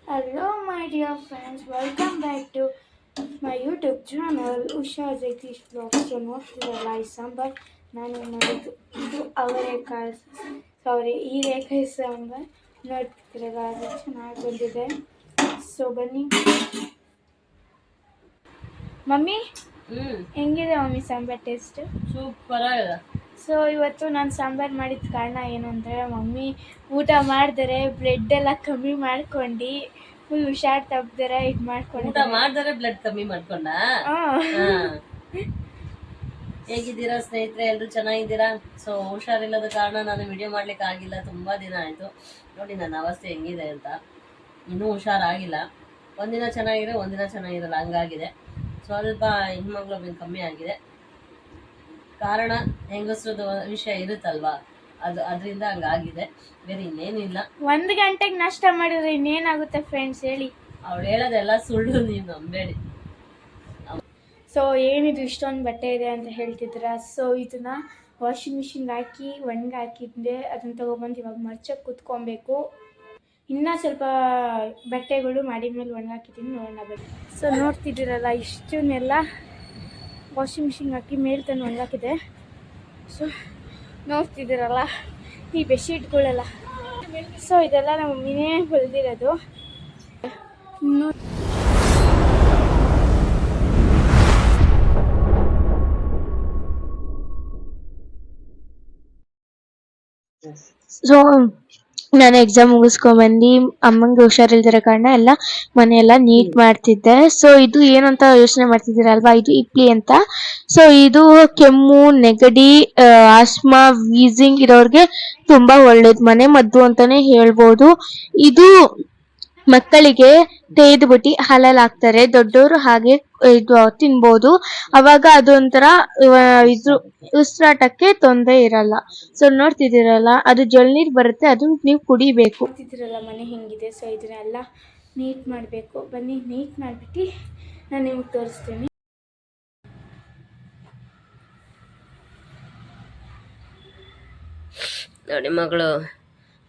Hello, my dear friends. Welcome back to my YouTube channel, Usha Jagdish Vlog. So, ನೋಡ್ತಿರಲ್ಲ ಈ ಸಾಂಬಾರ್ ನಾನು ಮಾಡಿದ್ದು ಇದು ಅವರೆಕಾಳು ಹೀರೆಕಾಯಿ ಸಾಂಬಾರ್ ನೋಡ್ತಿರಲ್ಲ ಅದು ಚೆನ್ನಾಗಿ ಬಂದಿದೆ. ಸೊ ಬನ್ನಿ ಮಮ್ಮಿ, ಹೆಂಗಿದೆ ಮಮ್ಮಿ ಸಾಂಬಾರ್ ಟೇಸ್ಟ್? ಸೂಪರ್ ಆಗಿದೆ. ಸೊ ಇವತ್ತು ನಾನು ಸಾಂಬಾರು ಮಾಡಿದ ಕಾರಣ ಏನು ಅಂದರೆ ಮಮ್ಮಿ ಊಟ ಮಾಡಿದರೆ ಬ್ಲಡ್ ಎಲ್ಲ ಕಮ್ಮಿ ಮಾಡ್ಕೊಂಡು ಫುಲ್ ಹುಷಾರ್ ತಪ್ಪಿದಾರೆ ಇದು ಮಾಡ್ಕೊಂಡು ಊಟ ಮಾಡಿದರೆ ಬ್ಲಡ್ ಕಮ್ಮಿ ಮಾಡ್ಕೊಂಡ. ಹೇಗಿದ್ದೀರಾ ಸ್ನೇಹಿತರೆ? ಎಲ್ಲರೂ ಚೆನ್ನಾಗಿದ್ದೀರಾ? ಸೊ ಹುಷಾರಿಲ್ಲದ ಕಾರಣ ನಾನು ವಿಡಿಯೋ ಮಾಡ್ಲಿಕ್ಕೆ ಆಗಿಲ್ಲ, ತುಂಬಾ ದಿನ ಆಯ್ತು. ನೋಡಿ ನನ್ನ ಅವಸ್ಥೆ ಹೆಂಗಿದೆ ಅಂತ. ಇನ್ನೂ ಹುಷಾರಾಗಿಲ್ಲ. ಒಂದಿನ ಚೆನ್ನಾಗಿದೆ, ಒಂದಿನ ಚೆನ್ನಾಗಿರಲ್ಲ, ಹಂಗಾಗಿದೆ. ಸ್ವಲ್ಪ ಹಿಮೋಗ್ಲೋಬಿನ್ ಕಮ್ಮಿ ಆಗಿದೆ. ಕಾರಣ ಹೆಂಗಸ್ರದ ವಿಷಯ ಇರುತ್ತಲ್ವಾ, ಅದರಿಂದ ಹಂಗಾಗಿದೆ, ಬೇರೆ ಇನ್ನೇನಿಲ್ಲ. 1 ಗಂಟೆಗೆ ನಾಷ್ಟ ಮಾಡಿದ್ರೆ ಇನ್ನೇನಾಗುತ್ತೆ ಫ್ರೆಂಡ್ಸ್ ಹೇಳಿ? ಅವಳು ಹೇಳೋದೆಲ್ಲ ಸುಳ್ಳು, ನೀವು ನಂಬೇಡಿ. ಸೊ ಏನಿದು ಇಷ್ಟೊಂದು ಬಟ್ಟೆ ಇದೆ ಅಂತ ಹೇಳ್ತಿದ್ದೀರಾ? ಸೊ ಇದನ್ನ ವಾಷಿಂಗ್ ಮಿಷಿನ್ಗೆ ಹಾಕಿ ಒಣಗಿ ಹಾಕಿದ್ದೆ, ಅದನ್ನ ತೊಗೊಬಂದು ಇವಾಗ ಮರ್ಚಕ್ಕೆ ಕುತ್ಕೊಬೇಕು. ಇನ್ನೂ ಸ್ವಲ್ಪ ಬಟ್ಟೆಗಳು ಮಾಡಿ ಮೇಲೆ ಒಣಗಾಕಿದ್ದೀನಿ, ನೋಡೋಣ ಬನ್ನಿ. ಸೊ ನೋಡ್ತಿದ್ದೀರಲ್ಲ, ಇಷ್ಟನ್ನೆಲ್ಲ ವಾಷಿಂಗ್ ಮಿಷಿನ್ಗೆ ಹಾಕಿ ಮೇಲೆ ತಂದು ಒಣಗಾಕಿದೆ. ಸೊ ನೋಡ್ತಿದ್ದೀರಲ್ಲ ಈ ಬೆಡ್ಶೀಟ್ಗಳೆಲ್ಲ, ಸೊ ಇದೆಲ್ಲ ನಮ್ಮ ಮಮ್ಮಿನೇ ಹೊಲಿದಿರೋದು. ಸೊ ನಾನು ಎಕ್ಸಾಮ್ ಮುಗಿಸ್ಕೊಂಡ್ಬಂದು ಅಮ್ಮಂಗೆ ಹುಷಾರಿಲ್ದಿರೋ ಕಾರಣ ಎಲ್ಲ ಮನೆಯೆಲ್ಲ ನೀಟ್ ಮಾಡ್ತಿದ್ದೆ. ಸೊ ಇದು ಏನು ಅಂತ ಯೋಚನೆ ಮಾಡ್ತಿದ್ದೀರಲ್ವಾ, ಇದು ಇಡ್ಲಿ ಅಂತ. ಸೊ ಇದು ಕೆಮ್ಮು, ನೆಗಡಿ, ಆಸ್ಮಾ, ವೀಸಿಂಗ್ ಇರೋರಿಗೆ ತುಂಬಾ ಒಳ್ಳೇದು, ಮನೆ ಮದ್ದು ಅಂತಾನೆ ಹೇಳ್ಬೋದು. ಇದು ಮಕ್ಕಳಿಗೆ ತೆಗೆದುಬಿಟ್ಟು ಹಾಲಲ್ಲಿ ಹಾಕ್ತಾರೆ, ದೊಡ್ಡವರು ಹಾಗೆ ಇದು ತಿನ್ಬೋದು. ಅವಾಗ ಅದೊಂಥರ ಇದು ಉಸಿರಾಟಕ್ಕೆ ತೊಂದರೆ ಇರಲ್ಲ. ಸೊ ನೋಡ್ತಿದ್ದೀರಲ್ಲ, ಅದು ಜೊಳ್ನೀರು ಬರುತ್ತೆ, ಅದು ನೀವು ಕುಡಿಬೇಕು. ನೋಡ್ತಿದ್ದೀರಲ್ಲ ಮನೆ ಹೆಂಗಿದೆ. ಸೊ ಇದನ್ನೆಲ್ಲ ನೀಟ್ ಮಾಡಬೇಕು. ಬನ್ನಿ ನೀಟ್ ಮಾಡಿಬಿಟ್ಟು ನಾನು ನಿಮಗೆ ತೋರಿಸ್ತೀನಿ. ನೋಡಿ, ಮಗಳು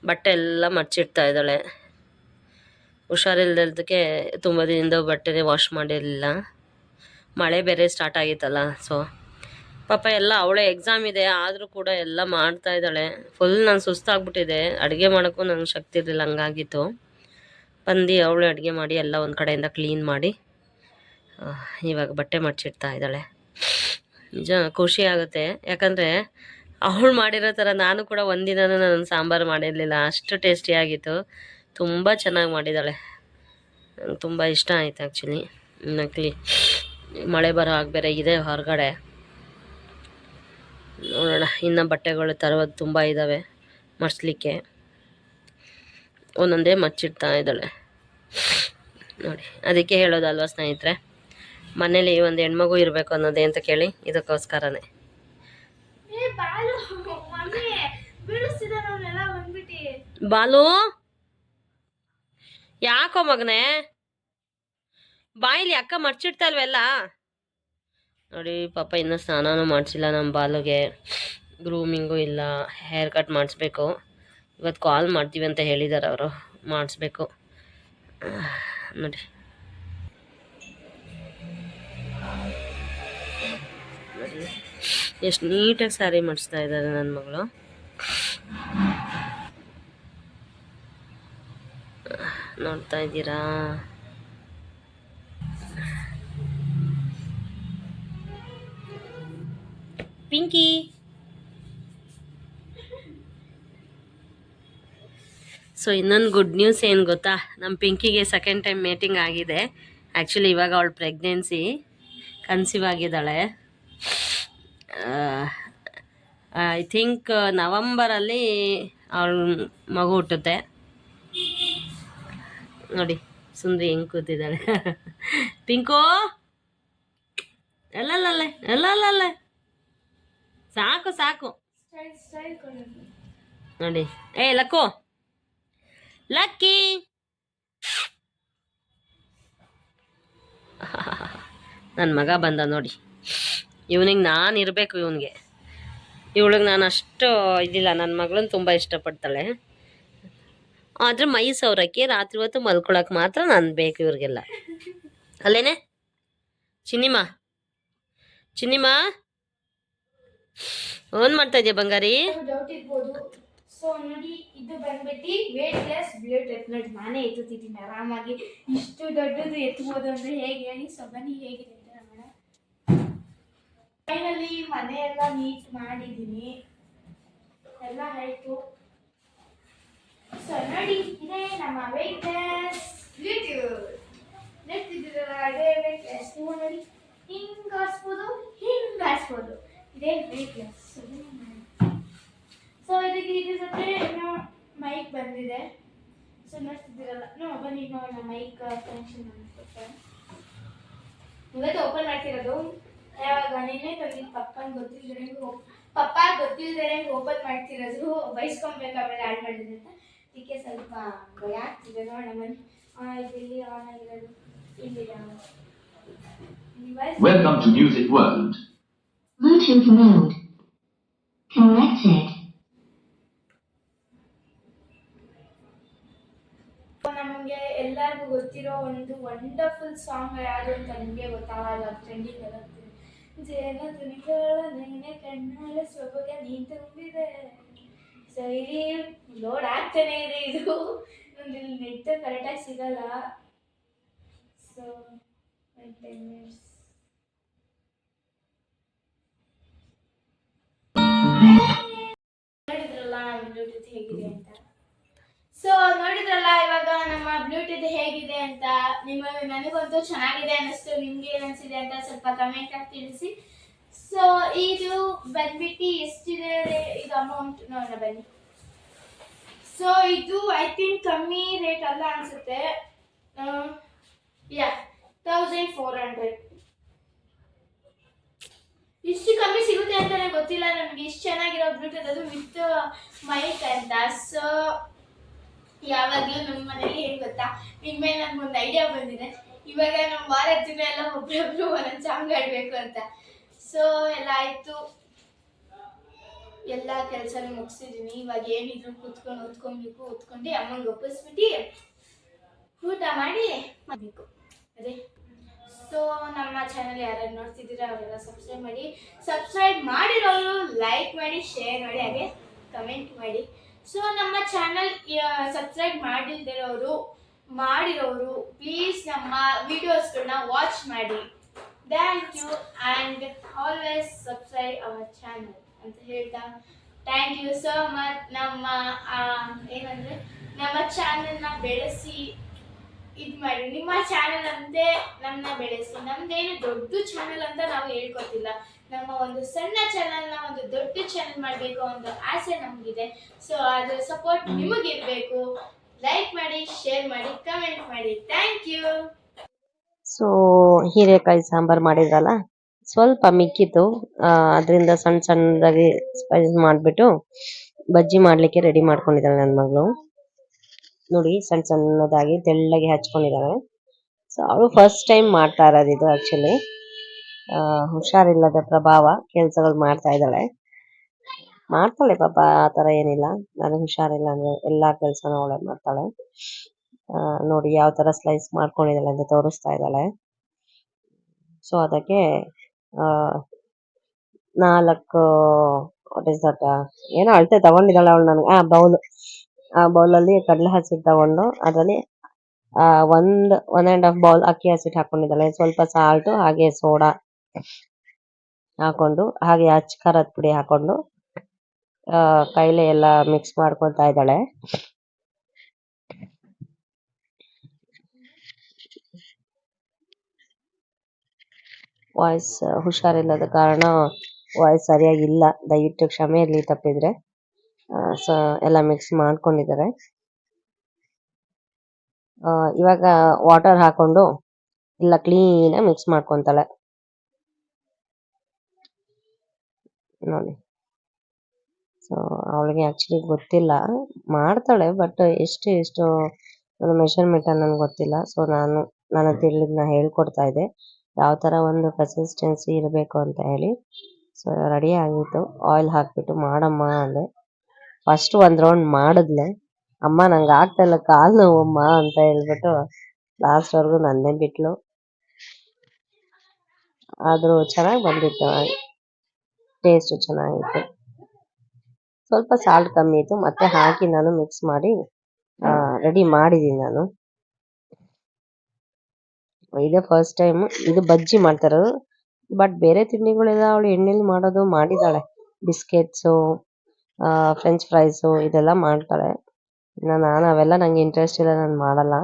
ಬಟ್ಟೆ ಎಲ್ಲ ಮಡ್ಚಿಡ್ತಾ ಇದ್ದಾಳೆ. ಹುಷಾರಿಲ್ದಕ್ಕೆ ತುಂಬ ದಿನದಿಂದ ಬಟ್ಟೆನೇ ವಾಶ್ ಮಾಡಿರಲಿಲ್ಲ. ಮಳೆ ಬೇರೆ ಸ್ಟಾರ್ಟ್ ಆಗಿತ್ತಲ್ಲ, ಸೊ ಪಾಪ ಎಲ್ಲ ಅವಳೇ ಎಕ್ಸಾಮ್ ಇದೆ ಆದರೂ ಕೂಡ ಎಲ್ಲ ಮಾಡ್ತಾ ಇದ್ದಾಳೆ. ಫುಲ್ ನಾನು ಸುಸ್ತಾಗ್ಬಿಟ್ಟಿದೆ, ಅಡುಗೆ ಮಾಡೋಕ್ಕೂ ನನಗೆ ಶಕ್ತಿ ಇರಲಿಲ್ಲ, ಹಂಗಾಗಿತ್ತು. ಬಂದು ಅವಳೇ ಅಡುಗೆ ಮಾಡಿ ಎಲ್ಲ ಒಂದು ಕಡೆಯಿಂದ ಕ್ಲೀನ್ ಮಾಡಿ ಇವಾಗ ಬಟ್ಟೆ ಮಡ್ಚಿಡ್ತಾ ಇದ್ದಾಳೆ. ನಿಜ ಖುಷಿ ಆಗುತ್ತೆ, ಯಾಕಂದರೆ ಅವಳು ಮಾಡಿರೋ ಥರ ನಾನು ಕೂಡ ಒಂದಿನ ನಾನು ಸಾಂಬಾರು ಮಾಡಿರಲಿಲ್ಲ. ಅಷ್ಟು ಟೇಸ್ಟಿಯಾಗಿತ್ತು, ತುಂಬ ಚೆನ್ನಾಗಿ ಮಾಡಿದ್ದಾಳೆ. ನಂಗೆ ತುಂಬ ಇಷ್ಟ ಆಯಿತು ಆ್ಯಕ್ಚುಲಿ. ನಕಲಿ ಮಳೆ ಬರೋ ಹಾಗೆ ಬೇರೆ ಇದೆ ಹೊರಗಡೆ. ನೋಡೋಣ, ಇನ್ನು ಬಟ್ಟೆಗಳು ತರೋದು ತುಂಬ ಇದ್ದಾವೆ ಮಡಿಸ್ಲಿಕ್ಕೆ. ಒಂದೊಂದೇ ಮಚ್ಚಿಡ್ತಾ ಇದ್ದಾಳೆ ನೋಡಿ. ಅದಕ್ಕೆ ಹೇಳೋದಲ್ವ ಸ್ನೇಹಿತರೆ, ಮನೇಲಿ ಒಂದು ಹೆಣ್ಮಗು ಇರಬೇಕು ಅನ್ನೋದೇ ಅಂತ ಕೇಳಿ, ಇದಕ್ಕೋಸ್ಕರನೇ. ಬಾಲು, ಯಾಕೋ ಮಗನೇ ಬಾಯಿಲಿ ಅಕ್ಕ ಮಡ್ಚಿಡ್ತಾ ಇಲ್ವೆಲ್ಲ ನೋಡಿ. ಪಾಪ ಇನ್ನೂ ಸ್ನಾನನೂ ಮಾಡಿಸಿಲ್ಲ ನಮ್ಮ ಬಾಲುಗೆ, ಗ್ರೂಮಿಂಗು ಇಲ್ಲ, ಹೇರ್ ಕಟ್ ಮಾಡಿಸ್ಬೇಕು. ಇವತ್ತು ಕಾಲ್ ಮಾಡ್ತೀವಿ ಅಂತ ಹೇಳಿದ್ದಾರೆ ಅವರು, ಮಾಡಿಸ್ಬೇಕು ನೋಡಿ. ಎಷ್ಟು ನೀಟಾಗಿ ಸ್ಯಾರಿ ಮಾಡಿಸ್ತಾ ಇದ್ದಾರೆ ನನ್ನ ಮಗಳು. ನೋಡ್ತಾ ಇದ್ದೀರಾ? ಪಿಂಕಿ, ಸೊ ಇನ್ನೊಂದು ಗುಡ್ ನ್ಯೂಸ್ ಏನು ಗೊತ್ತಾ, ನಮ್ಮ ಪಿಂಕಿಗೆ ಸೆಕೆಂಡ್ ಟೈಮ್ ಮೇಟಿಂಗ್ ಆಗಿದೆ. ಆ್ಯಕ್ಚುಲಿ ಇವಾಗ ಅವಳು ಪ್ರೆಗ್ನೆನ್ಸಿ, ಕನ್ಸೀವ್ ಆಗಿದ್ದಾಳೆ. ಐ ಥಿಂಕ್ ನವಂಬರಲ್ಲಿ ಅವಳ ಮಗು ಹುಟ್ಟುತ್ತೆ. ನೋಡಿ ಸುಂದ್ರಿ ಹೆಂಗೆ ಕೂತಿದ್ದಾಳೆ. ಪಿಂಕೋ, ಎಲ್ಲಲ್ಲೇ ಎಲ್ಲಲ್ಲೇ, ಸಾಕು ಸಾಕು ನೋಡಿ. ಲಕ್ಕು, ಲಕ್ಕಿ, ನನ್ನ ಮಗ ಬಂದ ನೋಡಿ. ಇವನಿಗೆ ನಾನು ಇರಬೇಕು, ಇವಳಿಗೆ ನಾನು ಅಷ್ಟು ಇದಿಲ್ಲ. ನನ್ನ ಮಗಳನ್ನ ತುಂಬ ಇಷ್ಟಪಡ್ತಾಳೆ. ಆದ್ರೆ ಮೈ ಸೌರಕ್ಕೆ ರಾತ್ರಿ ಹೊತ್ತು ಮಲ್ಕೊಳಕ್ ಮಾತ್ರ ನಾನು ಬೇಕು ಇವ್ರಿಗೆಲ್ಲ. ಅಲ್ಲೇನೆ ಚಿನ್ನಿಮಾ? ಚಿನ್ನಿಮಾ ಏನ್ ಮಾಡ್ತಾ ಇದೀಯ ಬಂಗಾರಿ? ಡೌಟ್ ಇರ್ಬೋದು. ಸೊ ನೋಡಿ, ಇದು ಬಂದ್ಬಿಟ್ಟು ವೇಟ್ ಲೆಸ್ ಬ್ಲಡ್ ರೆಪ್ಲೆಟ್. ನಾನೇ ಎತ್ತುತ್ತಿದ್ದೀನಿ ಆರಾಮಾಗಿ. ಇಷ್ಟು ದೊಡ್ಡದು ಎತ್ತಬಹುದು ಅಂದ್ರೆ ಹೇಗೆ ಹೇಳಿ? ಸೊ ಬನ್ನಿ, ಹೇಗಿದೆ ಅಂತ ನೋಡೋಣ. ಫೈನಲಿ ಮನೆ ಎಲ್ಲ ನೀಟ್ ಮಾಡಿದ್ದೀನಿ, ಎಲ್ಲ ಆಯ್ತು. ಸೊ ನೋಡಿ, ಇದೇ ನಮ್ಮ ವೇಟ್ ಲೆಸ್ ಬ್ಲೂಟೂತ್. ನೆಟ್ಟಿದ್ದೀರಲ್ಲ, ಅದೇ ವೇಟ್ ಲೆಸ್. ನೀವು ನೋಡಿ, ಹಿಂಗೆ ಹಾರಿಸ್ಬೋದು, ಹಿಂಗೆ ಹಾರಿಸ್ಬೋದು. ಇದೇ ವೇಟ್ ಲೆಸ್. ಸೊ ಇದಕ್ಕೆ ಇದ್ರ ಜೊತೆ ಏನೋ ಮೈಕ್ ಬಂದಿದೆ. ಸೊ ನೋಡ್ತಿದ್ದೀರಲ್ಲ, ಬನ್ನಿ ನೋಡೋಣ ಮೈಕ್ ಕನೆಕ್ಷನ್ ಮಾಡ್ಕೊಡ್ತಾರೆ. ಇವತ್ತು ಓಪನ್ ಮಾಡ್ತಿರೋದು. ಯಾವಾಗ ನೀನೇ ತಂದಿದ್ದು ಪಪ್ಪ ಗೊತ್ತಿಲ್ದೇ ಓಪನ್ ಮಾಡ್ತಿರೋದು. ಬೈಸ್ಕೊಬೇಕು ಆಮೇಲೆ ಆಡ್ ಮಾಡಿದ್ರೆ ಅಂತ. ಇದಕ್ಕೆ ಸ್ವಲ್ಪ ಭಯ ಆಗ್ತಿದೆ. ನೋಡೋಣ ಬನ್ನಿ. ಇಲ್ಲಿ ಆನ್ ಆಗಿರೋದು ಇಲ್ಲಿದೆ. Welcome to Music World. Bluetooth mode. Connected. ನಮಗೆ ಎಲ್ಲರಿಗೂ ಗೊತ್ತಿರೋ ಒಂದು ವಂಡರ್ಫುಲ್ ಸಾಂಗ್ ಯಾವುದು ಅಂತ ನಿಮಗೆ ಗೊತ್ತಾಗಲ್ಲ, ಟ್ರೆಂಡಿಂಗ್ ಆಗುತ್ತೆ. ಜೇನ ತುನಿಗಳ ನೆನೆ ಕಣ್ಣಾಲ ಸೊಬಗ ನೀ ತುಂಬಿದೆ. ಸೊ ಇಲ್ಲಿ ಲೋಡ್ ಆಗ್ತಾನೆ ಇದೆ. ಇದು ಒಂದು ನೆಟ್ ಕರೆಕ್ಟಾಗಿ ಸಿಗಲ್ಲ. So 10 minutes. ನೋಡಿದ್ರಲ್ಲ ಬ್ಲೂಟೂತ್ ಹೇಗಿದೆ ಅಂತ. ಸೊ ನೋಡಿದ್ರಲ್ಲ ಇವಾಗ ನಮ್ಮ ಬ್ಲೂಟೂತ್ ಹೇಗಿದೆ ಅಂತ. ನನಗಂತೂ ಚೆನ್ನಾಗಿದೆ ಅನ್ನಿಸ್ತು. ನಿಮ್ಗೆ ಏನ್ ಅನ್ಸಿದೆ ಅಂತ ಸ್ವಲ್ಪ ಕಮೆಂಟ್ ಆಗಿ ತಿಳಿಸಿ. ಸೊ ಇದು ಬಂದ್ಬಿಟ್ಟು ಎಷ್ಟಿದೆ ಇದು ಅಮೌಂಟ್ ನೋಡೋಣ ಬನ್ನಿ. ಸೊ ಇದು ಐ ಥಿಂಕ್ ಕಮ್ಮಿ ರೇಟ್ ಅಲ್ಲ ಅನ್ಸುತ್ತೆ. 1400. ಇಷ್ಟು ಕಮ್ಮಿ ಸಿಗುತ್ತೆ ಅಂತಾನೆ ಗೊತ್ತಿಲ್ಲ ನನಗೆ. ಇಷ್ಟು ಚೆನ್ನಾಗಿರೋ ಬ್ಲೂಟೂತ್, ಅದು ವಿತ್ ಮೈಕ್ ಅಂತ. ಸೊ ಯಾವಾಗಲೂ ನಮ್ಮ ಮನೇಲಿ ಏನು ಗೊತ್ತಾ, ಇನ್ಮೇಲೆ ನಮ್ಗೊಂದು ಐಡಿಯಾ ಬಂದಿದೆ. ಇವಾಗ ನಮ್ಮ ವಾರದ ದಿನ ಎಲ್ಲ ಒಬ್ಬೊಬ್ರು ಒಂದೊಂದು ಸಾಂಗ್ ಆಡಬೇಕು ಅಂತ. ಸೊ ಎಲ್ಲ ಆಯಿತು, ಎಲ್ಲ ಕೆಲಸನೂ ಮುಗಿಸಿದ್ದೀನಿ. ಇವಾಗ ಏನಿದ್ರು ಕೂತ್ಕೊಂಡು ಓದ್ಕೊಂಡು ಅಮ್ಮಂಗೆ ಒಪ್ಪಿಸ್ಬಿಟ್ಟು ಊಟ ಮಾಡಿ ಮಾಡಬೇಕು ಅದೇ. ಸೊ ನಮ್ಮ ಚಾನಲ್ ಯಾರ್ಯಾರು ನೋಡ್ತಿದ್ದೀರಾ ಅವರೆಲ್ಲ ಸಬ್ಸ್ಕ್ರೈಬ್ ಮಾಡಿ. ಸಬ್ಸ್ಕ್ರೈಬ್ ಮಾಡಿರೋರು ಲೈಕ್ ಮಾಡಿ, ಶೇರ್ ಮಾಡಿ, ಹಾಗೆ ಕಮೆಂಟ್ ಮಾಡಿ. ಸೊ ನಮ್ಮ ಚಾನಲ್ ಸಬ್ಸ್ಕ್ರೈಬ್ ಮಾಡಿರೋರು ಪ್ಲೀಸ್ ನಮ್ಮ ವಿಡಿಯೋಸ್ಗಳನ್ನ ವಾಚ್ ಮಾಡಿ. Thank you and always subscribe our channel ಅಂತ ಹೇಳ್ತಾ ಥ್ಯಾಂಕ್ ಯು ಸೋ ಮಚ್. ಏನಂದರೆ ನಮ್ಮ ಚಾನಲ್ನ ಬೆಳೆಸಿ ಇದು ಮಾಡಿ. ನಿಮ್ಮ ಚಾನಲ್ ಅಂತೆ ನಮ್ಮನ್ನ ಬೆಳೆಸಿ. ನಮ್ದೇನು ದೊಡ್ಡ ಚಾನಲ್ ಅಂತ ನಾವು ಹೇಳ್ಕೊತಿಲ್ಲ. ನಮ್ಮ ಒಂದು ಸಣ್ಣ ಚಾನಲ್ನ ಒಂದು ದೊಡ್ಡ ಚಾನಲ್ ಮಾಡಬೇಕು ಒಂದು ಆಸೆ ನಮಗಿದೆ. ಸೊ ಅದರ ಸಪೋರ್ಟ್ ನಿಮಗಿರಬೇಕು. ಲೈಕ್ ಮಾಡಿ, ಶೇರ್ ಮಾಡಿ, ಕಮೆಂಟ್ ಮಾಡಿ. Thank you. ಸೊ ಹೀರೆಕಾಯಿ ಸಾಂಬಾರು ಮಾಡಿದ್ರಲ್ಲ, ಸ್ವಲ್ಪ ಮಿಕ್ಕಿತ್ತು. ಅದರಿಂದ ಸಣ್ಣ ಸಣ್ಣದಾಗಿ ಸ್ಪೈಸ್ ಮಾಡಿಬಿಟ್ಟು ಬಜ್ಜಿ ಮಾಡಲಿಕ್ಕೆ ರೆಡಿ ಮಾಡ್ಕೊಂಡಿದ್ದಾಳೆ ನನ್ನ ಮಗಳು. ನೋಡಿ, ಸಣ್ಣ ಸಣ್ಣದಾಗಿ ತೆಳ್ಳಗೆ ಹಚ್ಕೊಂಡಿದ್ದಾಳೆ. ಸೊ ಅವಳು ಫಸ್ಟ್ ಟೈಮ್ ಮಾಡ್ತಾ ಇರೋದು ಇದು. ಆ್ಯಕ್ಚುಲಿ ಹುಷಾರಿಲ್ಲದ ಪ್ರಭಾವ ಕೆಲಸಗಳು ಮಾಡ್ತಾ ಇದ್ದಾಳೆ. ಮಾಡ್ತಾಳೆ ಪಾಪ, ಆ ಥರ ಏನಿಲ್ಲ. ನನಗೆ ಹುಷಾರಿಲ್ಲ ಅಂದರೆ ಎಲ್ಲ ಕೆಲಸನೂ ಅವಳೆ ಮಾಡ್ತಾಳೆ. ನೋಡಿ ಯಾವ ಥರ ಸ್ಲೈಸ್ ಮಾಡ್ಕೊಂಡಿದ್ದಾಳೆ ಅಂತ ತೋರಿಸ್ತಾ ಇದ್ದಾಳೆ. ಸೊ ಅದಕ್ಕೆ 4 ವಾಟ್ ಇಸ್ ದಟ್ ಏನೋ ಅಳತೆ ತಗೊಂಡಿದ್ದಾಳೆ ಅವಳು ನನಗೆ. ಆ ಬೌಲಲ್ಲಿ ಕಡಲೆ ಹಸಿಟ್ಟು ತಗೊಂಡು ಅದರಲ್ಲಿ 1.5 ಬೌಲ್ ಅಕ್ಕಿ ಹಸಿಟ್ಟು ಹಾಕೊಂಡಿದ್ದಾಳೆ. ಸ್ವಲ್ಪ ಸಾಲ್ಟು ಹಾಗೆ ಸೋಡಾ ಹಾಕೊಂಡು, ಹಾಗೆ ಅಚ್ಚ ಖಾರದ ಪುಡಿ ಹಾಕೊಂಡು ಕೈಲೇ ಎಲ್ಲ ಮಿಕ್ಸ್ ಮಾಡ್ಕೊತಾ ಇದ್ದಾಳೆ. ವಾಯ್ಸ್ ಹುಷಾರಿಲ್ಲದ ಕಾರಣ ವಾಯ್ಸ್ ಸರಿಯಾಗಿಲ್ಲ, ದಯವಿಟ್ಟು ಕ್ಷಮೆ ಇರಲಿ ತಪ್ಪಿದ್ರೆ. ಸೊ ಎಲ್ಲ ಮಿಕ್ಸ್ ಮಾಡ್ಕೊಂಡಿದ್ದಾರೆ. ಇವಾಗ ವಾಟರ್ ಹಾಕೊಂಡು ಎಲ್ಲ ಕ್ಲೀನಾಗಿ ಮಿಕ್ಸ್ ಮಾಡ್ಕೊತಾಳೆ ನೋಡಿ. ಸೊ ಅವಳಿಗೆ ಆ್ಯಕ್ಚುಲಿ ಗೊತ್ತಿಲ್ಲ, ಮಾಡ್ತಾಳೆ, ಬಟ್ ಎಷ್ಟು ಮೆಷರ್ಮೆಂಟ್ ನನಗೆ ಗೊತ್ತಿಲ್ಲ. ಸೊ ನಾನು ತಿಳಿದನ್ನ ಹೇಳ್ಕೊಡ್ತಾ ಇದ್ದೆ ಯಾವ ಥರ ಒಂದು ಕನ್ಸಿಸ್ಟೆನ್ಸಿ ಇರಬೇಕು ಅಂತ ಹೇಳಿ. ಸೊ ರೆಡಿ ಆಗಿತ್ತು. ಆಯಿಲ್ ಹಾಕ್ಬಿಟ್ಟು ಮಾಡಮ್ಮ ಅಂದೆ. ಫಸ್ಟ್ ಒಂದು ರೌಂಡ್ ಮಾಡಿದ್ಲೆ, ಅಮ್ಮ ನಂಗೆ ಆಗ್ತಾಯಿಲ್ಲ ಕಾಲು ನೋವಮ್ಮ ಅಂತ ಹೇಳ್ಬಿಟ್ಟು ಲಾಸ್ಟ್ವರೆಗೂ ನನ್ನೇ ಬಿಟ್ಲು. ಆದರೂ ಚೆನ್ನಾಗಿ ಬಂದಿತ್ತು, ಟೇಸ್ಟು ಚೆನ್ನಾಗಿತ್ತು. ಸ್ವಲ್ಪ ಸಾಲ್ಟ್ ಕಮ್ಮಿ ಇತ್ತು, ಮತ್ತೆ ಹಾಕಿ ನಾನು ಮಿಕ್ಸ್ ಮಾಡಿ ರೆಡಿ ಮಾಡಿದ್ದೀನಿ ನಾನು. ಇದೇ ಫಸ್ಟ್ ಟೈಮ್ ಇದು ಬಜ್ಜಿ ಮಾಡ್ತಾರೋದು. ಬಟ್ ಬೇರೆ ತಿಂಡಿಗಳೆಲ್ಲ ಅವಳು ಎಣ್ಣೆಲಿ ಮಾಡೋದು ಮಾಡಿದ್ದಾಳೆ. ಬಿಸ್ಕೆಟ್ಸು, ಫ್ರೆಂಚ್ ಫ್ರೈಸು ಇದೆಲ್ಲ ಮಾಡ್ತಾಳೆ. ನಾನು ಅವೆಲ್ಲ ನಂಗೆ ಇಂಟ್ರೆಸ್ಟ್ ಇಲ್ಲ, ನಾನು ಮಾಡಲ್ಲ.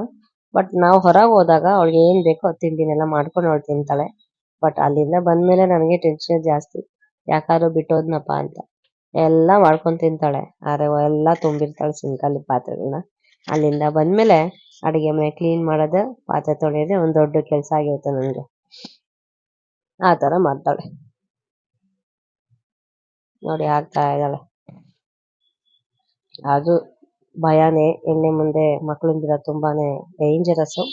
ಬಟ್ ನಾವು ಹೊರಗೆ ಹೋದಾಗ ಅವಳಿಗೆ ಏನು ಬೇಕೋ ಅದು ತಿಂಡಿನೆಲ್ಲ ಮಾಡ್ಕೊಂಡು ಅವಳು ತಿಂತಾಳೆ. ಬಟ್ ಅಲ್ಲಿಂದ ಬಂದಮೇಲೆ ನನಗೆ ಟೆನ್ಷನ್ ಜಾಸ್ತಿ, ಯಾಕಾದ್ರೂ ಬಿಟ್ಟೋದ್ನಪ್ಪ ಅಂತ. ಎಲ್ಲ ಮಾಡ್ಕೊಂಡು ತಿಂತಾಳೆ, ಆದರೆ ಎಲ್ಲ ತುಂಬಿರ್ತಾಳೆ ಸಿಂಕಲ್ಲಿ ಪಾತ್ರೆಗಳನ್ನ. ಅಲ್ಲಿಂದ ಬಂದಮೇಲೆ ಅಡುಗೆ ಮನೆ ಕ್ಲೀನ್ ಮಾಡೋದು, ಪಾತ್ರೆ ತೊಳೆಯೋದೇ ಒಂದು ದೊಡ್ಡ ಕೆಲಸ ಆಗಿರುತ್ತೆ ನನಗೆ. ಆ ಥರ ಮಾಡ್ತಾಳೆ ನೋಡಿ, ಆಗ್ತಾ ಇದ್ದಾಳೆ. ಅದು ಭಯನೇ, ಎಣ್ಣೆ ಮುಂದೆ ಮಕ್ಕಳನ್ನ ಬಿಡೋದು ತುಂಬಾನೇ ಡೇಂಜರಸ್ಸು.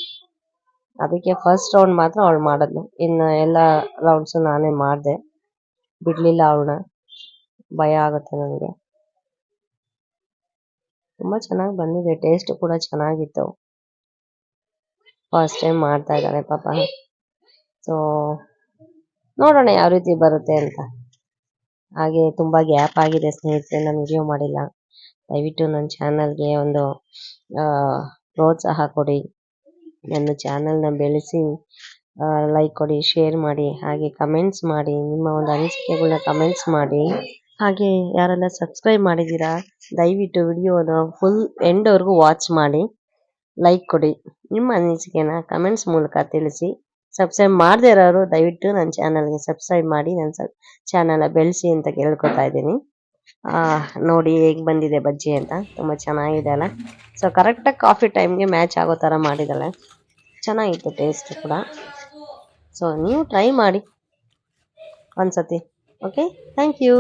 ಅದಕ್ಕೆ ಫಸ್ಟ್ ರೌಂಡ್ ಮಾತ್ರ ಅವಳು ಮಾಡಿದ್ಲು, ಇನ್ನು ಎಲ್ಲ ರೌಂಡ್ಸು ನಾನೇ ಮಾಡಿದೆ, ಬಿಡಲಿಲ್ಲ ಅವಳನ್ನ. ಭಯ ಆಗುತ್ತೆ ನನಗೆ. ತುಂಬ ಚೆನ್ನಾಗಿ ಬಂದಿದೆ, ಟೇಸ್ಟ್ ಕೂಡ ಚೆನ್ನಾಗಿತ್ತು. ಫಸ್ಟ್ ಟೈಮ್ ಮಾಡ್ತಾ ಇದ್ದಾಳೆ ಪಾಪ. ಸೊ ನೋಡೋಣ ಯಾವ ರೀತಿ ಬರುತ್ತೆ ಅಂತ. ಹಾಗೆ ತುಂಬ ಗ್ಯಾಪ್ ಆಗಿದೆ ಸ್ನೇಹಿತರೆ, ನಾನು ವಿಡಿಯೋ ಮಾಡಿಲ್ಲ. ದಯವಿಟ್ಟು ನನ್ನ ಚಾನಲ್ಗೆ ಒಂದು ಪ್ರೋತ್ಸಾಹ ಕೊಡಿ, ನನ್ನ ಚಾನಲ್ನ ಬೆಳೆಸಿ, ಲೈಕ್ ಕೊಡಿ, ಶೇರ್ ಮಾಡಿ, ಹಾಗೆ ಕಮೆಂಟ್ಸ್ ಮಾಡಿ, ನಿಮ್ಮ ಒಂದು ಅನಿಸಿಕೆಗಳನ್ನ ಕಮೆಂಟ್ಸ್ ಮಾಡಿ. ಹಾಗೆ ಯಾರೆಲ್ಲ ಸಬ್ಸ್ಕ್ರೈಬ್ ಮಾಡಿದ್ದೀರಾ ದಯವಿಟ್ಟು ವಿಡಿಯೋನ ಫುಲ್ ಎಂಡ್ವರೆಗೂ ವಾಚ್ ಮಾಡಿ, ಲೈಕ್ ಕೊಡಿ, ನಿಮ್ಮ ಅನಿಸಿಕೆನ ಕಮೆಂಟ್ಸ್ ಮೂಲಕ ತಿಳಿಸಿ. ಸಬ್ಸ್ಕ್ರೈಬ್ ಮಾಡದೇ ಇರೋರು ದಯವಿಟ್ಟು ನನ್ನ ಚಾನಲ್ಗೆ ಸಬ್ಸ್ಕ್ರೈಬ್ ಮಾಡಿ, ನನ್ನ ಚಾನಲ್ನ ಬೆಳೆಸಿ ಅಂತ ಕೇಳ್ಕೊತಾ ಇದ್ದೀನಿ. ನೋಡಿ ಹೇಗೆ ಬಂದಿದೆ ಬಜ್ಜಿ ಅಂತ, ತುಂಬ ಚೆನ್ನಾಗಿದೆ ಅಲ್ಲ. ಸೊ ಕರೆಕ್ಟಾಗಿ ಕಾಫಿ ಟೈಮ್ಗೆ ಮ್ಯಾಚ್ ಆಗೋ ಥರ ಮಾಡಿದ್ದಾಳೆ, ಚೆನ್ನಾಗಿತ್ತು ಟೇಸ್ಟ್ ಕೂಡ. ಸೊ ನೀವು ಟ್ರೈ ಮಾಡಿ ಒಂದ್ಸತಿ. Okay, thank you.